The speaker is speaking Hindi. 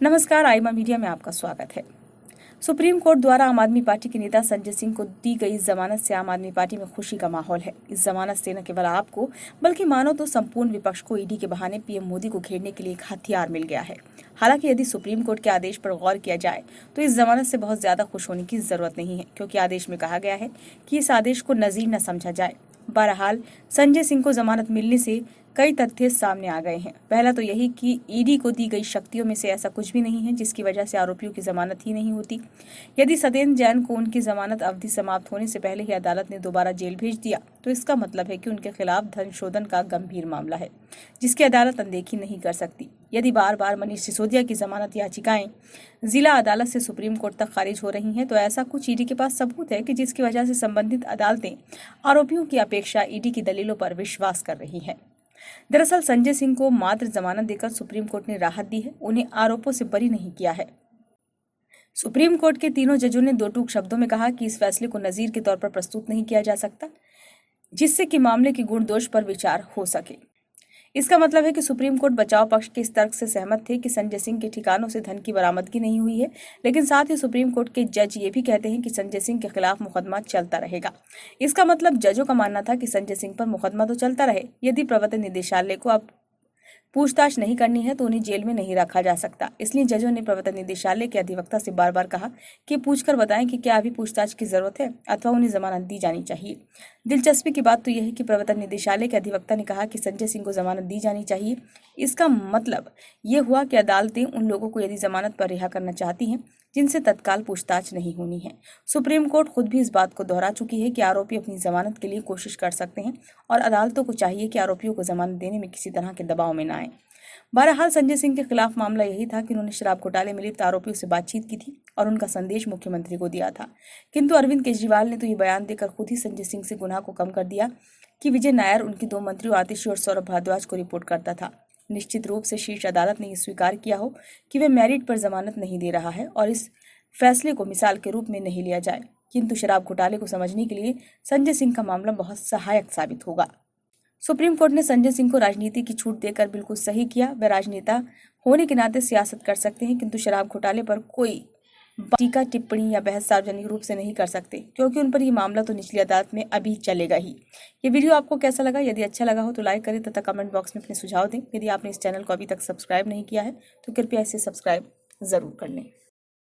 नमस्कार, आईमा मीडिया में आपका स्वागत है। सुप्रीम कोर्ट द्वारा आम आदमी पार्टी के नेता संजय सिंह को दी गई जमानत से आम आदमी पार्टी में खुशी का माहौल है। इस जमानत से न केवल आपको बल्कि मानो तो संपूर्ण विपक्ष को ईडी के बहाने पीएम मोदी को घेरने के लिए एक हथियार मिल गया है। हालांकि यदि सुप्रीम कोर्ट के आदेश पर गौर किया जाए तो इस जमानत से बहुत ज्यादा खुश होने की जरूरत नहीं है, क्योंकि आदेश में कहा गया है कि इस आदेश को नजीर न समझा जाए। बहरहाल संजय सिंह को जमानत मिलने से कई तथ्य सामने आ गए हैं। पहला तो यही कि ईडी को दी गई शक्तियों में से ऐसा कुछ भी नहीं है जिसकी वजह से आरोपियों की जमानत ही नहीं होती। यदि सत्येंद्र जैन को उनकी जमानत अवधि समाप्त होने से पहले ही अदालत ने दोबारा जेल भेज दिया तो इसका मतलब है कि उनके खिलाफ धन शोधन का गंभीर मामला है, जिसकी अदालत अनदेखी नहीं कर सकती। यदि बार बार मनीष सिसोदिया की जमानत याचिकाएं जिला अदालत से सुप्रीम कोर्ट तक खारिज हो रही हैं तो ऐसा कुछ ईडी के पास सबूत है कि जिसकी वजह से संबंधित अदालतें आरोपियों की अपेक्षा ईडी की दलीलों पर विश्वास कर रही हैं। दरअसल संजय सिंह को मात्र जमानत देकर सुप्रीम कोर्ट ने राहत दी है, उन्हें आरोपों से बरी नहीं किया है। सुप्रीम कोर्ट के तीनों जजों ने दो टूक शब्दों में कहा कि इस फैसले को नजीर के तौर पर प्रस्तुत नहीं किया जा सकता जिससे कि मामले के गुण दोष पर विचार हो सके। इसका मतलब है कि सुप्रीम कोर्ट बचाव पक्ष के इस तर्क से सहमत थे कि संजय सिंह के ठिकानों से धन की बरामदगी नहीं हुई है, लेकिन साथ ही सुप्रीम कोर्ट के जज ये भी कहते हैं कि संजय सिंह के खिलाफ मुकदमा चलता रहेगा। इसका मतलब जजों का मानना था कि संजय सिंह पर मुकदमा तो चलता रहे, यदि प्रवर्तन निदेशालय को अब पूछताछ नहीं करनी है तो उन्हें जेल में नहीं रखा जा सकता। इसलिए जजों ने प्रवर्तन निदेशालय के अधिवक्ता से बार बार कहा कि पूछकर बताएं कि क्या अभी पूछताछ की जरूरत है अथवा उन्हें जमानत दी जानी चाहिए। दिलचस्पी की बात तो यह है कि प्रवर्तन निदेशालय के अधिवक्ता ने कहा कि संजय सिंह को जमानत दी जानी चाहिए। इसका मतलब ये हुआ कि अदालतें उन लोगों को यदि जमानत पर रिहा करना चाहती हैं जिनसे तत्काल पूछताछ नहीं होनी है। सुप्रीम कोर्ट खुद भी इस बात को दोहरा चुकी है कि आरोपी अपनी जमानत के लिए कोशिश कर सकते हैं और अदालतों को चाहिए कि आरोपियों को जमानत देने में किसी तरह के दबाव में न आए। बहरहाल संजय सिंह के खिलाफ मामला यही था कि उन्होंने शराब घोटाले में लिप्त आरोपियों से बातचीत की थी और उनका संदेश मुख्यमंत्री को दिया था। किंतु अरविंद केजरीवाल ने तो ये बयान देकर खुद ही संजय सिंह से गुनाह को कम कर दिया कि विजय नायर उनकी दो मंत्रियों आतिशी और सौरभ भारद्वाज को रिपोर्ट करता था। निश्चित रूप से शीर्ष अदालत ने यह स्वीकार किया हो कि वे मेरिट पर जमानत नहीं दे रहा है और इस फैसले को मिसाल के रूप में नहीं लिया जाए। किंतु शराब घोटाले को समझने के लिए संजय सिंह का मामला बहुत सहायक साबित होगा। सुप्रीम कोर्ट ने संजय सिंह को राजनीति की छूट देकर बिल्कुल सही किया। वे राजनेता होने के नाते सियासत कर सकते हैं, किंतु शराब घोटाले पर कोई टीका टिप्पणी या बहस सार्वजनिक रूप से नहीं कर सकते, क्योंकि उन पर यह मामला तो निचली अदालत में अभी चलेगा ही। ये वीडियो आपको कैसा लगा? यदि अच्छा लगा हो तो लाइक करें तथा कमेंट बॉक्स में अपने सुझाव दें। यदि आपने इस चैनल को अभी तक सब्सक्राइब नहीं किया है तो कृपया इसे सब्सक्राइब जरूर कर लें।